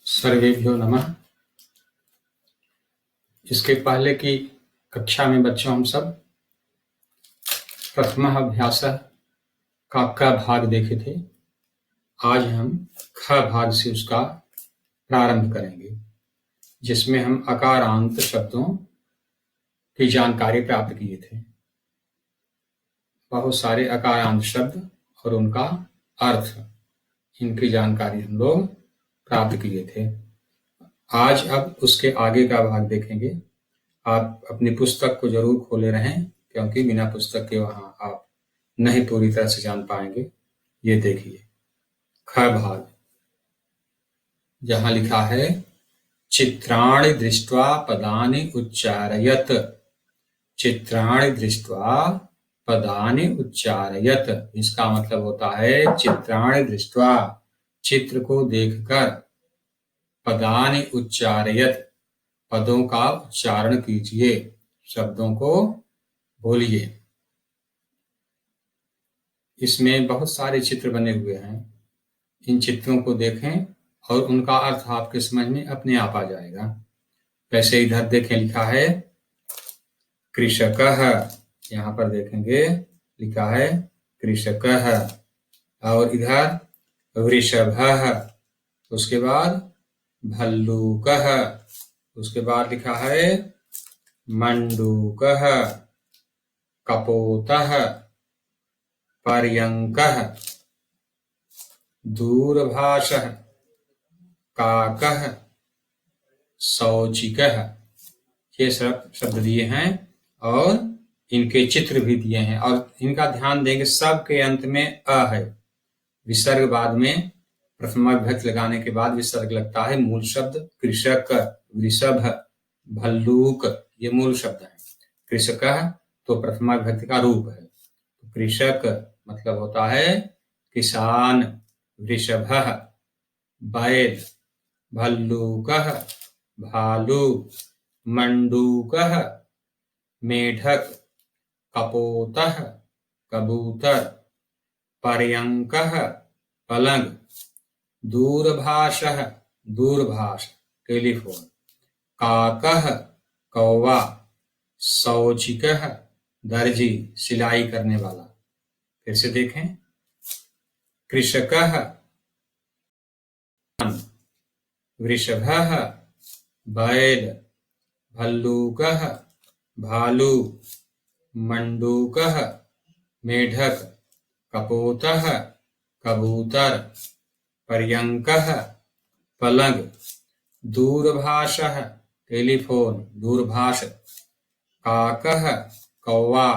सर्वेभ्यो नमः। इसके पहले की कक्षा में बच्चों हम सब प्रथमः अभ्यासः का क भाग देखे थे। आज हम ख भाग से उसका प्रारंभ करेंगे, जिसमें हम अकारांत शब्दों की जानकारी प्राप्त किए थे। बहुत सारे अकारांत शब्द और उनका अर्थ, इनकी जानकारी हम लोग प्राप्त किए थे। आज अब उसके आगे का भाग देखेंगे। आप अपनी पुस्तक को जरूर खोले रहें, क्योंकि बिना पुस्तक के वहां आप नहीं पूरी तरह से जान पाएंगे। ये देखिए ख भाग, जहां लिखा है चित्राणि दृष्ट्वा पदानि उच्चारयत। चित्राणि दृष्ट्वा पदानि उच्चारयत, इसका मतलब होता है चित्राणि दृष्ट्वा, चित्र को देखकर, पदानि उच्चारयत, पदों का उच्चारण कीजिए, शब्दों को बोलिए। इसमें बहुत सारे चित्र बने हुए हैं। इन चित्रों को देखें और उनका अर्थ आपके समझ में अपने आप आ जाएगा। वैसे इधर देखें, लिखा है कृषकः, यहाँ पर देखेंगे लिखा है कृषकः, और इधर वृषभः, उसके बाद भल्लूकः, उसके बाद लिखा है मंडूकः, कपोतः, पर्यंकः, दूरभाषः, काकः, सौचिकः। ये शब्द दिए हैं और इनके चित्र भी दिए हैं। और इनका ध्यान देंगे, सब के अंत में अ है। विसर्ग बाद में प्रथमा विभक्ति लगाने के बाद विसर्ग लगता है। मूल शब्द कृषक, वृषभ, भल्लूक, ये मूल शब्द है। कृषकः तो प्रथमा विभक्ति का रूप है। कृषक मतलब होता है किसान, वृषभः बैल, भल्लूकः भालू, मंडूकः मेढक, कपोतः कबूतर, पर्यंकः पलंग, दूरभाषः दूरभाष टेलीफोन, काकः कौवा, सौचिकः दर्जी सिलाई करने वाला। फिर से देखें, कृषकः वृषभः बैल, भल्लूकः भालू, मंडूकः मेढक, कपोतः कबूतर, पर्यंकः पलंग, दूरभाषः टेलीफोन दूरभाष, काकः कौवा,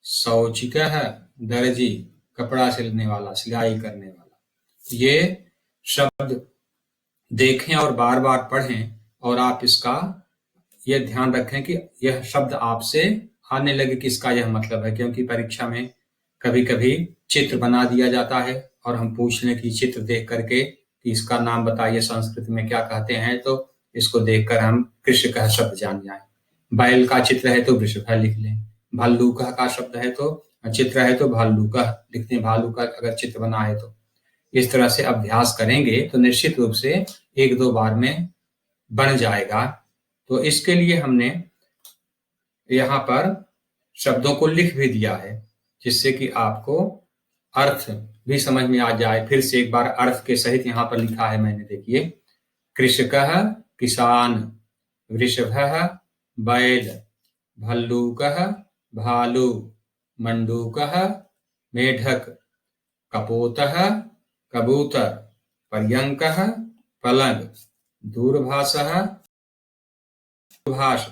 सौचिकः दर्जी कपड़ा सिलने वाला, सिलाई करने वाला। ये शब्द देखें और बार बार पढ़ें, और आप इसका यह ध्यान रखें कि यह शब्द आपसे आने लगे कि इसका यह मतलब है। क्योंकि परीक्षा में कभी कभी चित्र बना दिया जाता है और हम पूछ लें कि चित्र देख करके कि इसका नाम बताइए संस्कृत में क्या कहते हैं, तो इसको देखकर हम कृषकः शब्द जान जाएं। बैल का चित्र है तो वृषभः लिख लें, भालूकः का शब्द है तो चित्र है तो भालूकः लिखते हैं, भालू का अगर चित्र बना है तो। इस तरह से अभ्यास करेंगे तो निश्चित रूप से एक दो बार में बन जाएगा। तो इसके लिए हमने यहाँ पर शब्दों को लिख भी दिया है, जिससे कि आपको अर्थ भी समझ में आ जाए। फिर से एक बार अर्थ के सहित यहाँ पर लिखा है मैंने, देखिए, कृषकः किसान, वृषभः बैल, भल्लूकः भालू, मंडूकः मेढक, कपोतः कबूतर, पर्यंकः पलंग, दूरभाषः दूरभाष,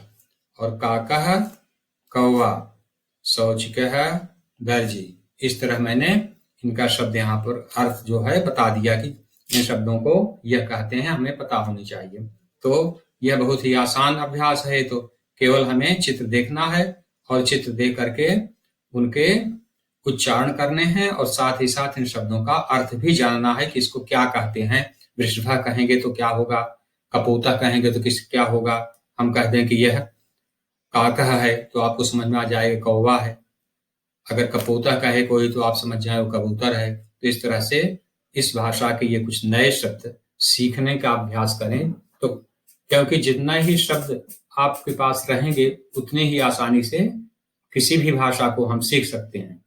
और काकः कौवा, सौचिकः दर्जी। इस तरह मैंने इनका शब्द यहाँ पर अर्थ जो है बता दिया कि इन शब्दों को यह कहते हैं, हमें पता होनी चाहिए। तो यह बहुत ही आसान अभ्यास है। तो केवल हमें चित्र देखना है और चित्र देख करके उनके उच्चारण करने हैं, और साथ ही साथ इन शब्दों का अर्थ भी जानना है कि इसको क्या कहते हैं। वृषभः कहेंगे तो क्या होगा, कपोतः कहेंगे तो क्या होगा। हम कहते हैं कि यह काकः है तो आपको समझ में आ जाएगा कौवा है। अगर कपोतः कहे कोई तो आप समझ जाए वो कबूतर है। तो इस तरह से इस भाषा के ये कुछ नए शब्द सीखने का अभ्यास करें, तो क्योंकि जितना ही शब्द आपके पास रहेंगे उतने ही आसानी से किसी भी भाषा को हम सीख सकते हैं।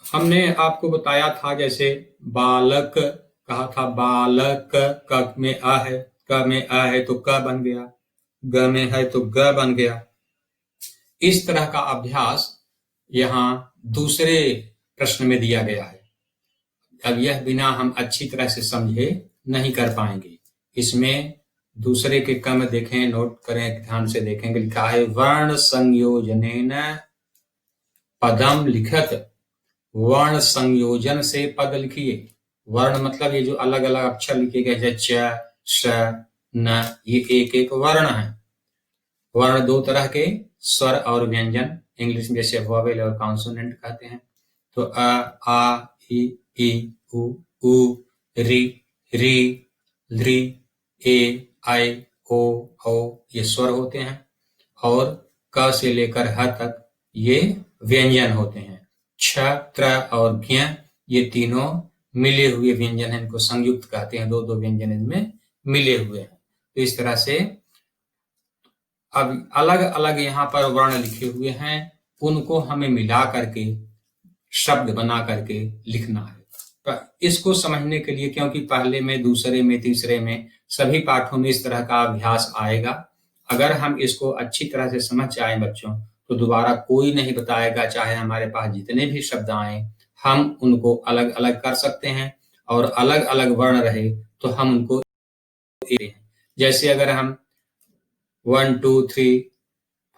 हमने आपको बताया था जैसे बालक कहा था, बालक क में अ है, क में अ है तो क बन गया, ग में है तो ग बन गया। इस तरह का अभ्यास यहाँ दूसरे प्रश्न में दिया गया है। अब यह बिना हम अच्छी तरह से समझे नहीं कर पाएंगे। इसमें दूसरे के क्रम देखें, नोट करें, ध्यान से देखेंगे। लिखा है वर्ण संयोजनेन पदम लिखत। वर्ण संयोजन से पद लिखिए। वर्ण मतलब ये जो अलग अलग अक्षर लिखे गए जैसे च, श, न, ये एक एक वर्ण है। वर्ण दो तरह के, स्वर और व्यंजन, इंग्लिश में जैसे वोवेल और कॉन्सोनेंट कहते हैं। तो अ, आ, ई, उ, री, री, ए, आई, ओ ये स्वर होते हैं, और क से लेकर ह तक ये व्यंजन होते हैं। छ, त्र और ज्ञ ये तीनों मिले हुए व्यंजन हैं, इनको संयुक्त कहते हैं। दो दो व्यंजन इनमें मिले हुए हैं। तो इस तरह से अब अलग अलग यहाँ पर वर्ण लिखे हुए हैं, उनको हमें मिला करके शब्द बना करके लिखना है। तो इसको समझने के लिए, क्योंकि पहले में, दूसरे में, तीसरे में सभी पाठों में इस तरह का अभ्यास आएगा, अगर हम इसको अच्छी तरह से समझ जाएं बच्चों, तो दोबारा कोई नहीं बताएगा, चाहे हमारे पास जितने भी शब्द आए हम उनको अलग अलग कर सकते हैं, और अलग अलग वर्ण रहे तो हम उनको जैसे अगर हम 1 2 3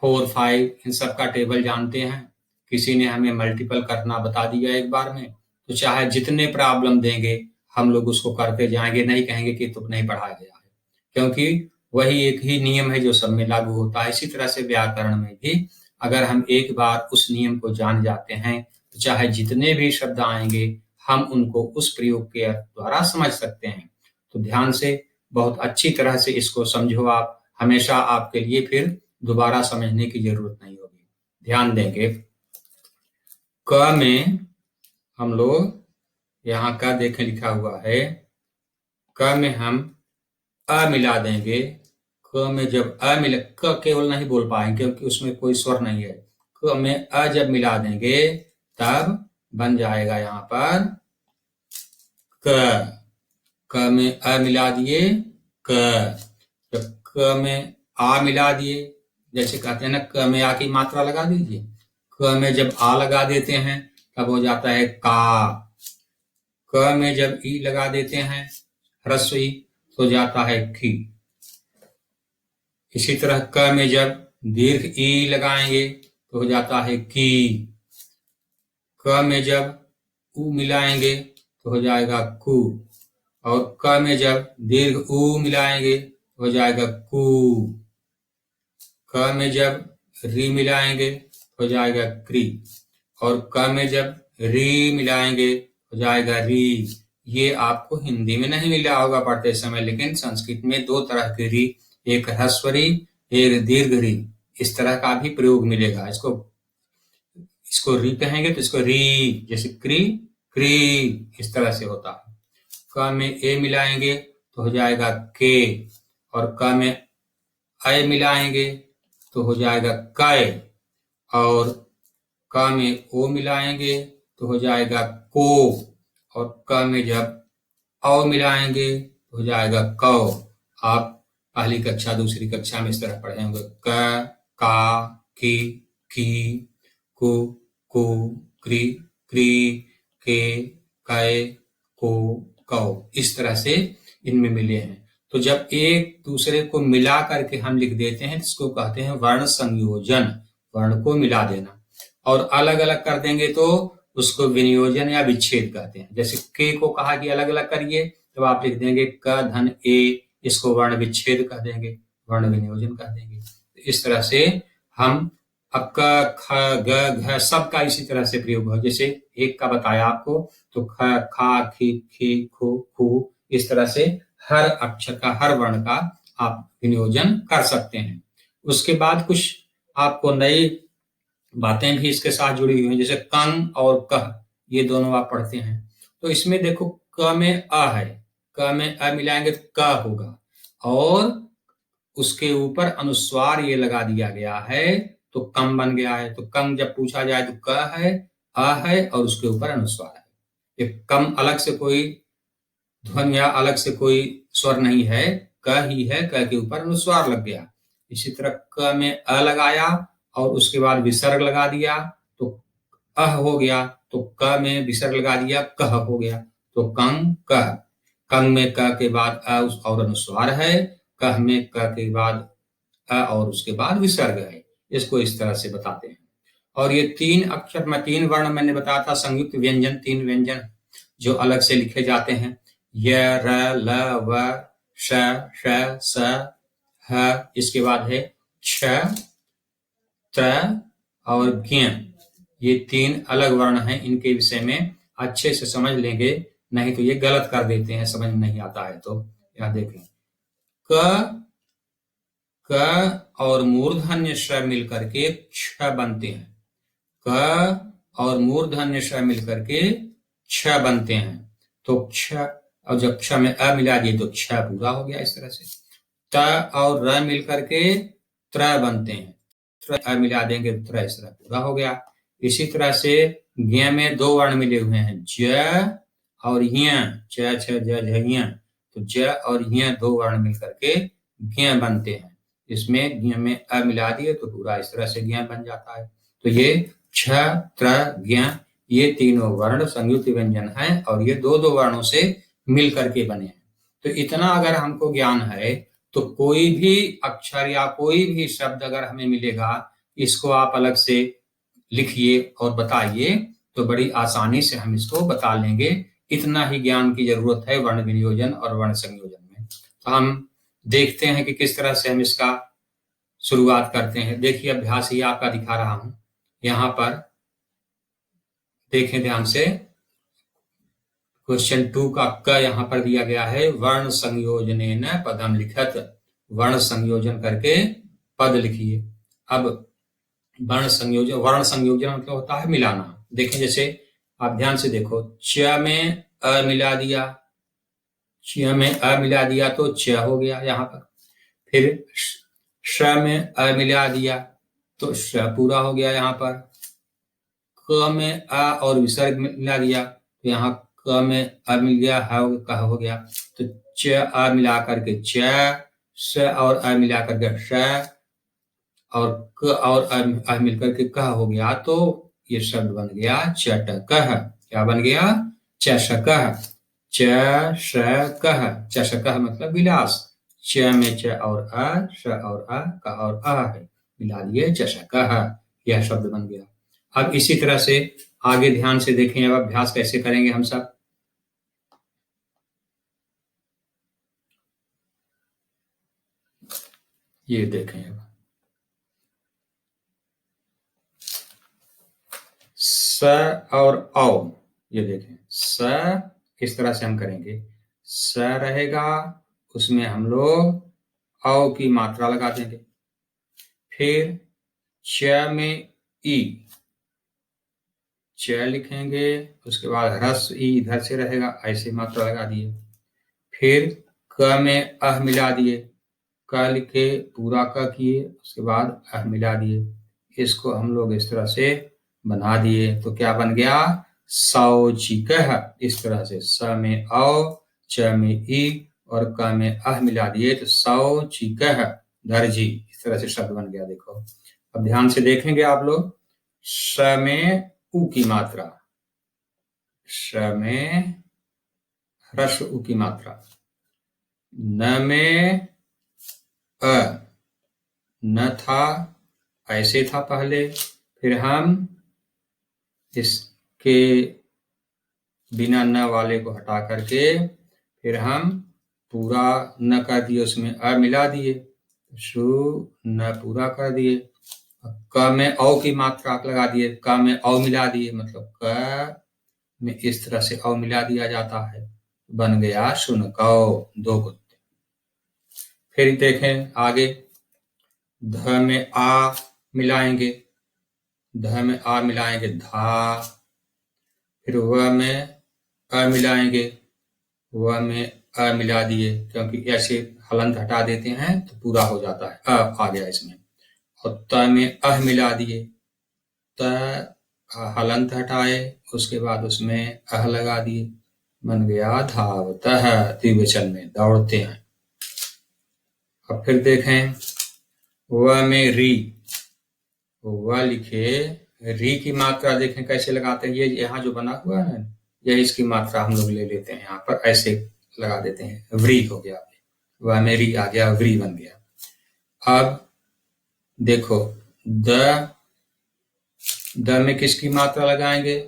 4 5 इन सब का टेबल जानते हैं, किसी ने हमें मल्टीपल करना बता दिया एक बार में, तो चाहे जितने प्रॉब्लम देंगे हम लोग उसको करते जाएंगे, नहीं कहेंगे कि तुम नहीं पढ़ाया गया है, क्योंकि वही एक ही नियम है जो सब में लागू होता है। इसी तरह से व्याकरण में भी अगर हम एक बार उस नियम को जान जाते हैं तो चाहे जितने भी शब्द आएंगे हम उनको उस प्रयोग के द्वारा समझ सकते हैं। तो ध्यान से बहुत अच्छी तरह से इसको समझो आप, हमेशा आपके लिए फिर दोबारा समझने की जरूरत नहीं होगी। ध्यान देंगे, क में हम लोग यहाँ का देखें लिखा हुआ है, क में हम अ मिला देंगे। क में जब अ मिले, क केवल नहीं बोल पाएंगे क्योंकि उसमें कोई स्वर नहीं है। क में अ जब मिला देंगे तब बन जाएगा यहाँ पर क। क में अ मिला दिए क। जब क में आ मिला दिए, जैसे कहते हैं ना क में आ की मात्रा लगा दीजिए, क में जब आ लगा देते हैं तब हो जाता है का। क में जब ई लगा देते हैं ह्रस्व ई तो जाता है की। इसी तरह क में जब दीर्घ ई लगाएंगे तो हो जाता है की। क में जब उ मिलाएंगे तो हो जाएगा कु, और क में जब दीर्घ उ मिलाएंगे तो हो जाएगा कु। क में जब री मिलाएंगे तो हो जाएगा क्री, और क में जब री मिलाएंगे हो जाएगा री। ये आपको हिंदी में नहीं मिला होगा पढ़ते समय, लेकिन संस्कृत में दो तरह की री, एक ह्रस्व री, एक दीर्घ री, इस तरह का भी प्रयोग मिलेगा। इसको री कहेंगे तो इसको री, जैसे क्री क्री, इस तरह से होता है। क में ए मिलाएंगे तो हो जाएगा के, और क में अय मिलाएंगे तो हो जाएगा कै, और क में ओ मिलाएंगे तो हो जाएगा को, और क में जब औ मिलाएंगे तो हो जाएगा कौ। आप पहली कक्षा दूसरी कक्षा में इस तरह पढ़े होंगे, क, का, की, कु, क्री, के, कै, को, कौ, इस तरह से इनमें मिले हैं। तो जब एक दूसरे को मिला करके हम लिख देते हैं इसको कहते हैं वर्ण संयोजन, वर्ण को मिला देना। और अलग अलग कर देंगे तो उसको विनियोजन या विच्छेद कहते हैं। जैसे के को कहा कि अलग अलग करिए, तो आप लिख देंगे क धन ए, इसको वर्ण विच्छेद कह देंगे, वर्ण विनियोजन कह देंगे। इस तरह से हम अब क, ख, ग, घ सब का इसी तरह से प्रयोग हो। जैसे एक का बताया आपको, तो ख, खा, खी, खो, खू, इस तरह से हर अक्षर का, हर वर्ण का आप विनियोजन कर सकते हैं। उसके बाद कुछ आपको नई बातें भी इसके साथ जुड़ी हुई हैं, जैसे कं और कह, ये दोनों आप पढ़ते हैं। तो इसमें देखो क में अ है, क में अ मिलाएंगे तो क होगा, और उसके ऊपर अनुस्वार ये लगा दिया गया है तो कम बन गया है। तो कम जब पूछा जाए तो क है, अ है और उसके ऊपर अनुस्वार है। ये कम अलग से कोई ध्वनि या अलग से कोई स्वर नहीं है, क ही है, क के ऊपर अनुस्वार लग गया। इसी तरह क में अ लगाया और उसके बाद विसर्ग लगा दिया तो अह हो गया, तो क में विसर्ग लगा दिया कह हो गया, तो कं कह। कंग में क के बाद अ और अनुस्वार है, कह में क के बाद अ और उसके बाद विसर्ग है। इसको इस तरह से बताते हैं। और ये 3 अक्षर में 3 वर्ण मैंने बताया था, संयुक्त व्यंजन 3 व्यंजन जो अलग से लिखे जाते हैं। य, र, ल, व, श, श, स, ह। इसके बाद है क्ष, त्र और ज्ञ। ये 3 अलग वर्ण हैं। इनके विषय में अच्छे से समझ लेंगे, नहीं तो ये गलत कर देते हैं, समझ नहीं आता है तो। यहाँ देखें, क और मूर्धन्य श मिलकर के क्ष बनते हैं। क और मूर्धन्य श मिलकर के क्ष बनते हैं। तो क्ष, और जब क्ष में अ मिला दिए तो क्ष पूरा हो गया। इस तरह से त और र मिलकर के त्र बनते हैं, अ मिला देंगे त्र, इस तरह पूरा हो गया। इसी तरह से ज्ञ में 2 वर्ण मिले हुए हैं, ज और य, च, छ, ज, झ, य। तो ज और य 2 वर्ण मिलकर के ज्ञ बनते हैं। इसमें ज्ञ में अ मिला दिए तो पूरा इस तरह से ज्ञ बन जाता है। तो ये क्ष, त्र, ज्ञ, ये तीनों वर्ण संयुक्त व्यंजन हैं और ये 2-2 वर्णों से मिल करके बने हैं। तो इतना अगर हमको ज्ञान है तो कोई भी अक्षर या कोई भी शब्द अगर हमें मिलेगा, इसको आप अलग से लिखिए और बताइए तो बड़ी आसानी से हम इसको बता लेंगे। इतना ही ज्ञान की जरूरत है वर्ण विनियोजन और वर्ण संयोजन में। तो हम देखते हैं कि किस तरह से हम इसका शुरुआत करते हैं। देखिए, अभ्यास ही आपका दिखा रहा हूं। यहाँ पर देखें ध्यान से, क्वेश्चन 2 का क यहाँ पर दिया गया है, वर्ण संयोजनेन पदम लिखत। वर्ण संयोजन करके पद लिखिए। अब वर्ण संयोजन मतलब होता है मिलाना। देखें, जैसे आप ध्यान से देखो, च में अ मिला दिया, च में अ मिला दिया तो च हो गया यहाँ पर। फिर श में अ मिला दिया तो श पूरा हो गया यहाँ पर। क में अ और विसर्ग मिला दिया तो यहाँ क में अ मिल गया, कह हो गया। तो च अ मिला करके च, स और अ मिला करके श, और क और अ मिलकर के कह हो गया। तो ये शब्द बन गया चटकह। क्या बन गया? चषकह। च श कह, चषकह मतलब विलास। च में च और अ, श और अ, क और अ है, मिला दिए चषकह, यह शब्द बन गया। अब इसी तरह से आगे ध्यान से देखें, अब अभ्यास कैसे करेंगे हम सब। ये देखें, अब स और औ, ये देखें, स किस तरह से हम करेंगे। स रहेगा, उसमें हम लोग औ की मात्रा लगा देंगे। फिर च में ई, च लिखेंगे, उसके बाद ह्रस्व ई इधर से रहेगा, ऐसे मात्रा लगा दिए। फिर क में अह मिला दिए, क लिखे, पूरा क किए, उसके बाद अह मिला दिए। इसको हम लोग इस तरह से बना दिए तो क्या बन गया? शौचिकह। इस तरह से स में औ, च में ई और क में अह मिला दिए तो शौचिकह, दर्जी, इस तरह से शब्द बन गया। देखो, अब ध्यान से देखेंगे आप लोग। स में उ की मात्रा, स में ह्रस्व उ की मात्रा, न में अ, न था, ऐसे था पहले, फिर हम इसके बिना न वाले को हटा करके फिर हम पूरा न कर दिए, उसमें अ मिला दिए, शु न पूरा कर दिए। क में औ की मात्रा लगा दिए, क में औ मिला दिए, मतलब क में इस तरह से औ मिला दिया जाता है, बन गया शुनकौ, 2 कुत्ते। फिर देखें आगे, ध में आ मिलाएंगे, ध में आ मिलाएंगे धा। फिर व में अ मिलाएंगे व में अ मिला दिए, क्योंकि ऐसे हलंत हटा देते हैं तो पूरा हो जाता है, अ आ गया इसमें। और त में अह मिला दिए, त हलंत हटाए, उसके बाद उसमें अह लगा दिए, बन गया धावतः, द्विवचन में दौड़ते हैं। अब फिर देखें व में री, व लिखे, री की मात्रा देखें कैसे लगाते हैं। ये यहाँ जो बना हुआ है यही इसकी मात्रा हम लोग ले लेते हैं, यहाँ पर ऐसे लगा देते हैं, व्री हो गया, व में री आ गया, व्री बन गया। अब देखो द में किसकी मात्रा लगाएंगे,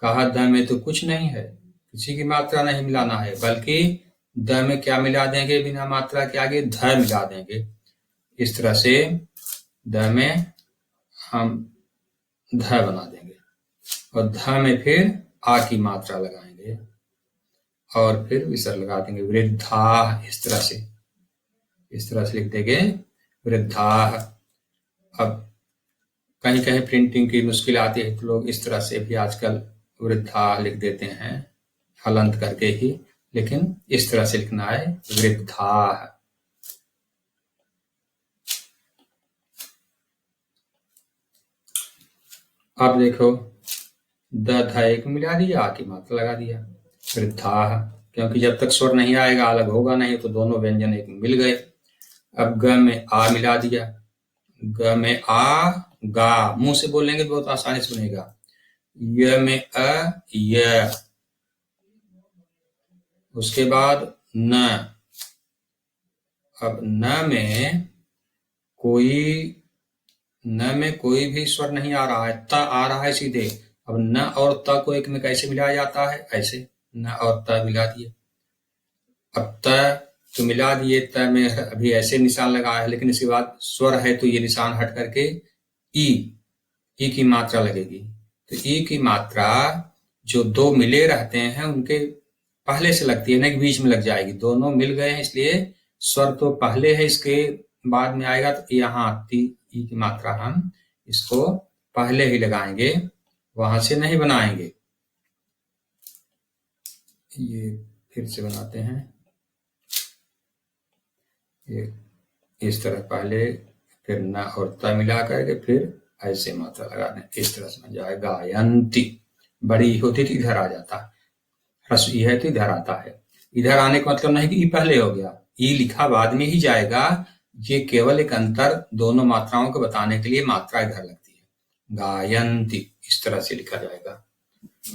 कहा द में तो कुछ नहीं है, किसी की मात्रा नहीं मिलाना है, बल्कि द में क्या मिला देंगे, बिना मात्रा के आगे ध मिला देंगे। इस तरह से द में हम ध बना देंगे और ध में फिर आ की मात्रा लगाएंगे और फिर विसर्ग लगा देंगे, वृद्धा। इस तरह से लिख देंगे वृद्धा। अब कहीं कहीं प्रिंटिंग की मुश्किल आती है तो लोग इस तरह से भी आजकल वृद्धा लिख देते हैं, हलंत करके ही, लेकिन इस तरह से लिखना है, वृद्धा। अब देखो द ध एक मिला दिया, आ की मात्रा लगा दिया, वृद्धा, क्योंकि जब तक स्वर नहीं आएगा, अलग होगा नहीं, तो दोनों व्यंजन एक मिल गए। अब ग में आ मिला दिया, ग में आ, गा, मुंह से बोलेंगे बहुत आसानी से बनेगा। य में अ, य, उसके बाद न। अब न में कोई भी स्वर नहीं आ रहा है, त आ रहा है सीधे। अब न और त को एक में कैसे मिलाया जाता है, ऐसे न और त मिला दिए। अब त तो मिला दिए, त में अभी ऐसे निशान लगा है, लेकिन इसके बाद स्वर है तो ये निशान हट करके ई की मात्रा लगेगी। तो ई की मात्रा जो दो मिले रहते हैं उनके पहले से लगती है, नहीं बीच में लग जाएगी, दोनों मिल गए हैं इसलिए स्वर तो पहले है, इसके बाद में आएगा, तो यहाँ ई की मात्रा हम इसको पहले ही लगाएंगे, वहां से नहीं बनाएंगे। ये फिर से बनाते हैं, ये इस तरह पहले, फिर न और त मिला करके फिर ऐसे मात्रा लगा दें, इस तरह से बन जाए गायंती। बड़ी होती तो इधर आ जाता, ह्रस्व ई है तो इधर आता है। इधर आने का मतलब नहीं कि ई पहले हो गया, ई लिखा बाद में ही जाएगा, ये केवल एक अंतर दोनों मात्राओं को बताने के लिए मात्रा इधर लगती है, गायंती, इस तरह से लिखा जाएगा।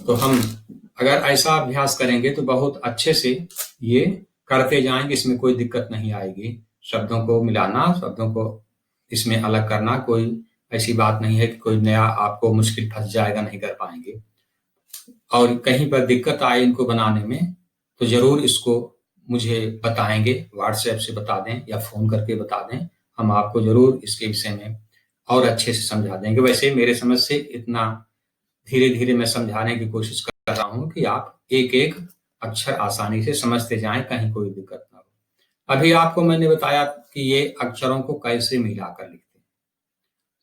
तो हम अगर ऐसा अभ्यास करेंगे तो बहुत अच्छे से ये करते जाएंगे, इसमें कोई दिक्कत नहीं आएगी। शब्दों को मिलाना, शब्दों को इसमें अलग करना, कोई ऐसी बात नहीं है कि कोई नया आपको मुश्किल फंस जाएगा, नहीं कर पाएंगे। और कहीं पर दिक्कत आए इनको बनाने में तो जरूर इसको मुझे बताएंगे, व्हाट्सएप से बता दें या फोन करके बता दें, हम आपको जरूर इसके विषय में और अच्छे से समझा देंगे। वैसे मेरे समझ से इतना धीरे धीरे मैं समझाने की कोशिश कर रहा हूं कि आप एक एक अक्षर आसानी से समझते जाएं, कहीं कोई दिक्कत ना हो। अभी आपको मैंने बताया कि ये अक्षरों को कैसे मिलाकर लिखते हैं,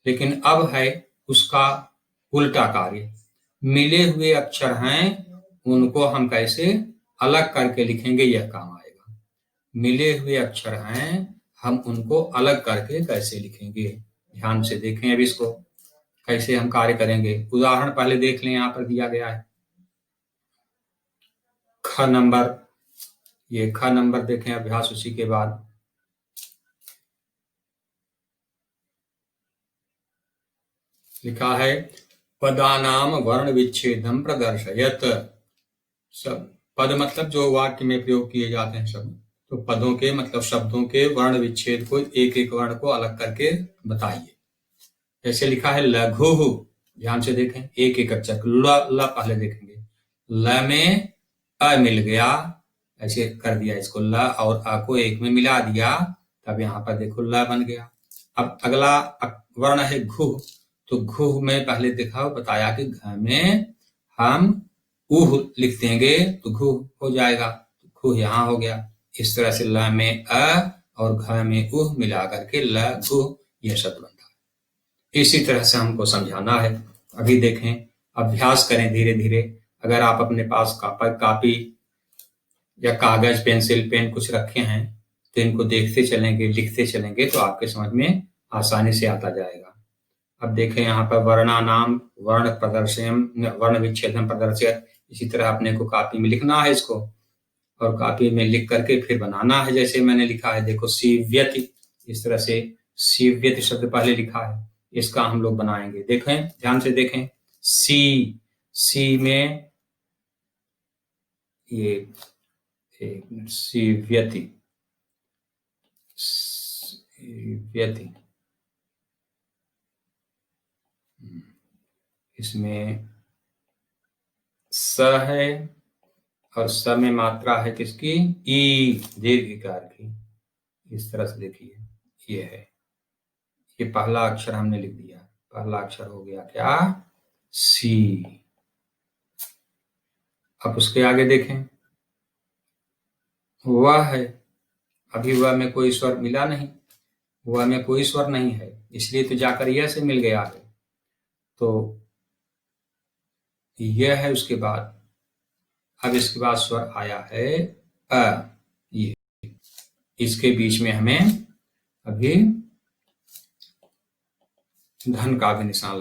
लेकिन अब है उसका उल्टा कार्य। मिले हुए अक्षर हैं, उनको हम कैसे अलग करके लिखेंगे, यह काम आएगा। मिले हुए अक्षर हैं, हम उनको अलग करके कैसे लिखेंगे, ध्यान से देखें अब इसको कैसे हम कार्य करेंगे। उदाहरण पहले देख लें, यहां पर दिया गया है ख नंबर, ये ख नंबर देखें, अभ्यास उसी के बाद लिखा है, पदानाम वर्ण विच्छेदम प्रदर्शयत। सब पद मतलब जो वाक्य में प्रयोग किए जाते हैं शब्द, तो पदों के मतलब शब्दों के वर्ण विच्छेद को, एक एक वर्ण को अलग करके बताइए। जैसे लिखा है लघु, ध्यान से देखें, एक एक अक्षर, ल पहले देखेंगे, ल में अ मिल गया, ऐसे कर दिया इसको, ल और अ को एक में मिला दिया, तब यहाँ पर देखो ल बन गया। अब अगला वर्ण है घु, तो घु में पहले देखा बताया कि घ में हम उह लिख देंगे तो घु हो जाएगा, घु यहाँ हो गया। इस तरह से ल में अ और घ में उह मिला करके ल घु यह शब्द बनता है। इसी तरह से हमको समझाना है। अभी देखें, अभ्यास करें धीरे धीरे। अगर आप अपने पास कापी या कागज पेंसिल पेन कुछ रखे हैं तो इनको देखते चलेंगे, लिखते चलेंगे तो आपके समझ में आसानी से आता जाएगा। अब देखें यहाँ पर वर्णानाम वर्ण प्रदर्शनम वर्ण विच्छेदम प्रदर्शित, इसी तरह अपने को कॉपी में लिखना है इसको और कॉपी में लिख करके फिर बनाना है। जैसे मैंने लिखा है देखो सीव्यति, इस तरह से सीव्यति शब्द पहले लिखा है, इसका हम लोग बनाएंगे। देखें, ध्यान से देखें, सी में ये एक मिनट, सीव्यति इसमें स है और स में मात्रा है किसकी, ई, दीर्घ इकार की। इस तरह से देखिए, ये है, ये पहला अक्षर हमने लिख दिया, पहला अक्षर हो गया क्या, सी। अब उसके आगे देखें, वह है, अभी वह में कोई स्वर मिला नहीं, वह में कोई स्वर नहीं है, इसलिए तो जाकर यह से मिल गया है, तो यह है। उसके बाद अब इसके बाद स्वर आया है अ, ये, इसके बीच में हमें अभी धन का भी निशान